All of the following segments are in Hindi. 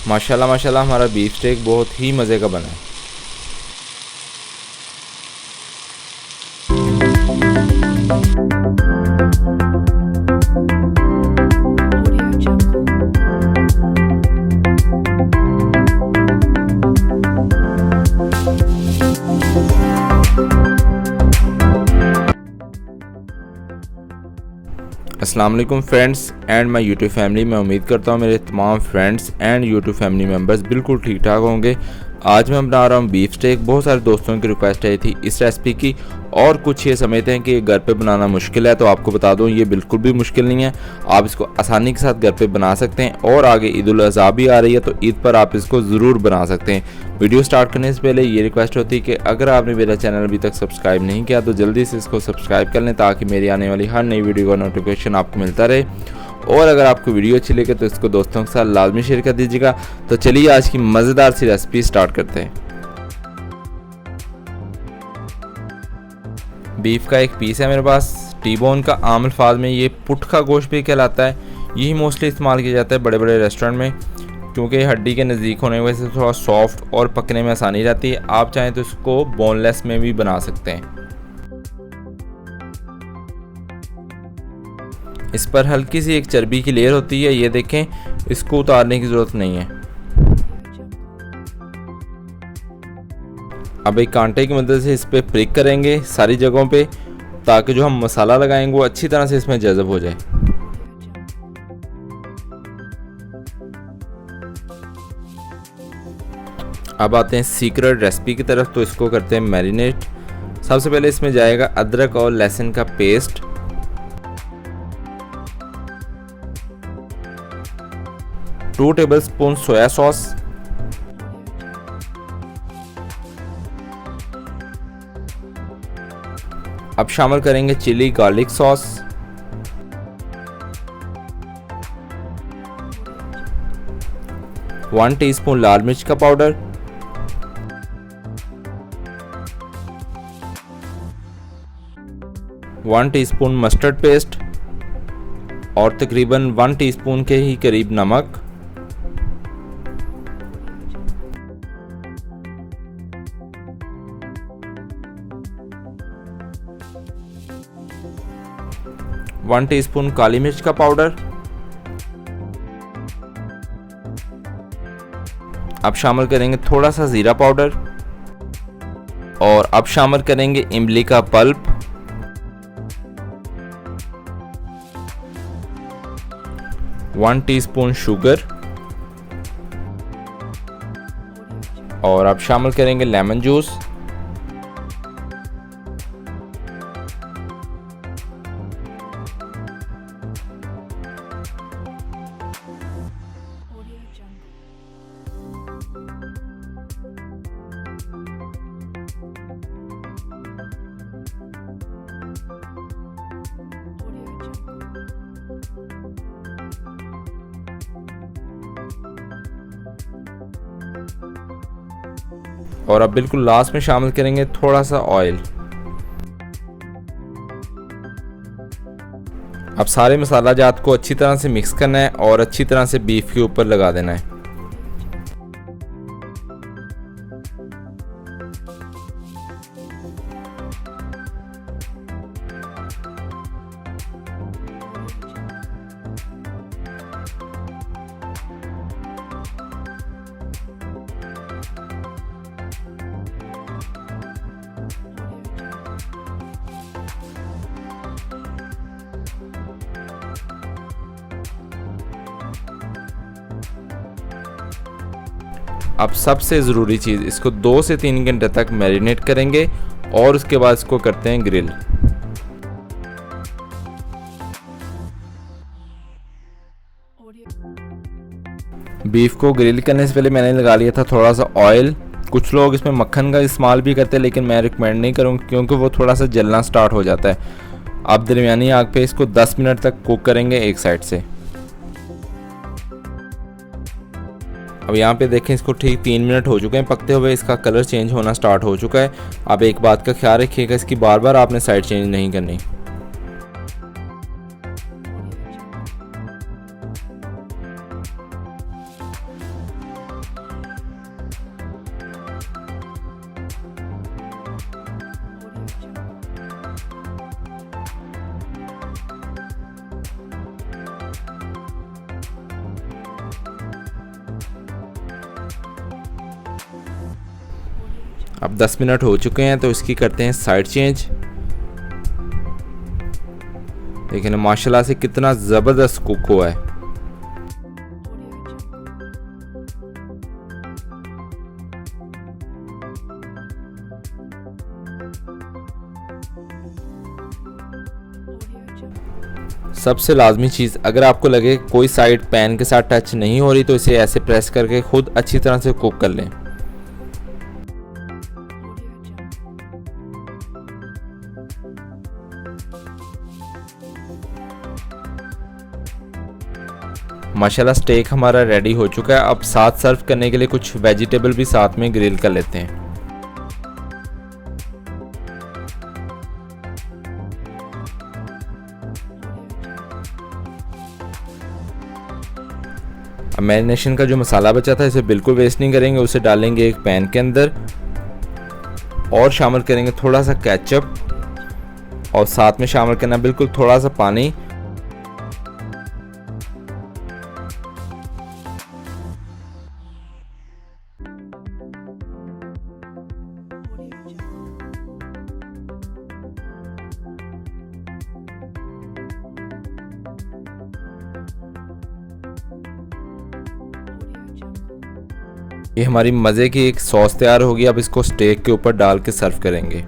माशाल्लाह माशाल्लाह हमारा बीफ स्टेक बहुत ही मज़े का बना है। अस्सलाम वालेकुम friends and my YouTube family. मैं उम्मीद करता हूँ मेरे तमाम friends and YouTube family members बिल्कुल ठीक ठाक होंगे। आज मैं बना रहा हूँ बीफ स्टेक। बहुत सारे दोस्तों की रिक्वेस्ट आई थी इस रेसिपी की, और कुछ ये समझते हैं कि ये घर पे बनाना मुश्किल है, तो आपको बता दूँ ये बिल्कुल भी मुश्किल नहीं है। आप इसको आसानी के साथ घर पे बना सकते हैं, और आगे ईद उल अज़हा भी आ रही है तो ईद पर आप इसको ज़रूर बना सकते हैं। वीडियो स्टार्ट करने से पहले ये रिक्वेस्ट होती है कि अगर आपने मेरा चैनल अभी तक सब्सक्राइब नहीं किया तो जल्दी से इसको सब्सक्राइब कर लें, ताकि मेरी आने वाली हर नई वीडियो का नोटिफिकेशन आपको मिलता रहे। और अगर आपको वीडियो अच्छी लगे तो इसको दोस्तों के साथ लाजमी शेयर कर दीजिएगा। तो चलिए आज की मज़ेदार सी रेसिपी स्टार्ट करते हैं। बीफ का एक पीस है मेरे पास, टी बोन का। आम अल्फाज में ये पुट का गोश्त भी कहलाता है। यही मोस्टली इस्तेमाल किया जाता है बड़े बड़े रेस्टोरेंट में, क्योंकि हड्डी के नज़दीक होने की वजह से थोड़ा सॉफ्ट और पकने में आसानी रहती है। आप चाहें तो इसको बोनलेस में भी बना सकते हैं। इस पर हल्की सी एक चर्बी की लेयर होती है, ये देखें, इसको उतारने की ज़रूरत नहीं है। अब एक कांटे की मदद से इस पर प्रिक करेंगे सारी जगहों पे, ताकि जो हम मसाला लगाएंगे वो अच्छी तरह से इसमें जज़ब हो जाए। अब आते हैं सीक्रेट रेसिपी की तरफ, तो इसको करते हैं मैरिनेट। सबसे पहले इसमें जाएगा अदरक और लहसुन का पेस्ट, 2 टेबलस्पून सोया सॉस, अब शामिल करेंगे chilli garlic sauce, one teaspoon लाल मिर्च का powder, one teaspoon mustard paste, और तकरीबन 1 टीस्पून के ही करीब नमक, वन टीस्पून काली मिर्च का पाउडर। अब शामिल करेंगे थोड़ा सा जीरा पाउडर, और अब शामिल करेंगे इमली का पल्प, वन टीस्पून शुगर, और अब शामिल करेंगे लेमन जूस। और अब बिल्कुल लास्ट में शामिल करेंगे थोड़ा सा ऑयल। अब सारे मसाला जात को अच्छी तरह से मिक्स करना है और अच्छी तरह से बीफ के ऊपर लगा देना है। अब सबसे ज़रूरी चीज़, इसको 2 से 3 घंटे तक मैरिनेट करेंगे और उसके बाद इसको करते हैं ग्रिल। बीफ को ग्रिल करने से पहले मैंने लगा लिया था थोड़ा सा ऑयल। कुछ लोग इसमें मक्खन का इस्तेमाल भी करते हैं, लेकिन मैं रिकमेंड नहीं करूँगा क्योंकि वो थोड़ा सा जलना स्टार्ट हो जाता है। आप दरमियानी आग पे इसको 10 मिनट तक कुक करेंगे एक साइड से। अब यहाँ पे देखें, इसको ठीक 3 मिनट हो चुके हैं पकते हुए, इसका कलर चेंज होना स्टार्ट हो चुका है। अब एक बात का ख्याल रखिएगा, इसकी बार बार आपने साइड चेंज नहीं करनी। अब 10 मिनट हो चुके हैं तो इसकी करते हैं साइड चेंज। देखिए ना माशाल्लाह से कितना ज़बरदस्त कुक हुआ है। सबसे लाजमी चीज़, अगर आपको लगे कोई साइड पैन के साथ टच नहीं हो रही तो इसे ऐसे प्रेस करके खुद अच्छी तरह से कुक कर लें। माशाल्लाह स्टेक हमारा रेडी हो चुका है। अब साथ सर्व करने के लिए कुछ वेजिटेबल भी साथ में ग्रिल कर लेते हैं। अब मैरिनेशन का जो मसाला बचा था इसे बिल्कुल वेस्ट नहीं करेंगे, उसे डालेंगे एक पैन के अंदर और शामिल करेंगे थोड़ा सा केचप और साथ में शामिल करना बिल्कुल थोड़ा सा पानी। ये हमारी मज़े की एक सॉस तैयार होगी। अब इसको स्टेक के ऊपर डाल के सर्व करेंगे।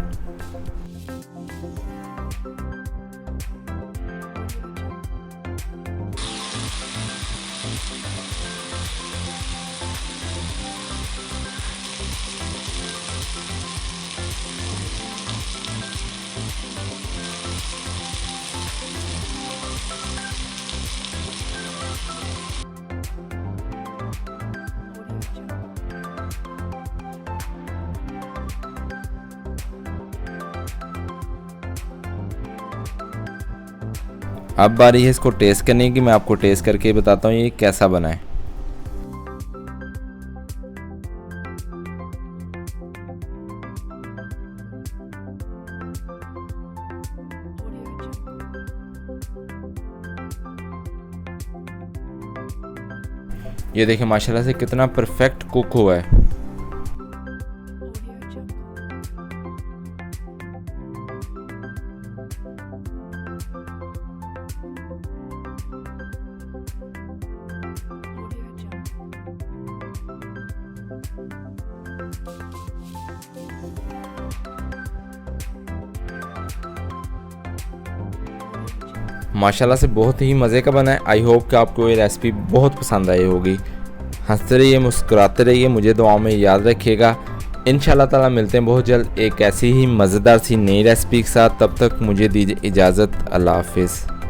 अब बारी है इसको टेस्ट करने की। मैं आपको टेस्ट करके बताता हूँ ये कैसा बना है। ये देखिए माशाल्लाह से कितना परफेक्ट कुक हुआ है। माशाल्लाह से बहुत ही मज़े का बना है। आई होप कि आपको ये रेसिपी बहुत पसंद आई होगी। हंसते रहिए, मुस्कुराते रहिए, मुझे दुआओं में याद रखिएगा। इंशाल्लाह ताला मिलते हैं बहुत जल्द एक ऐसी ही मज़ेदार सी नई रेसिपी के साथ। तब तक मुझे दीजिए इजाज़त। अल्लाह हाफिज़।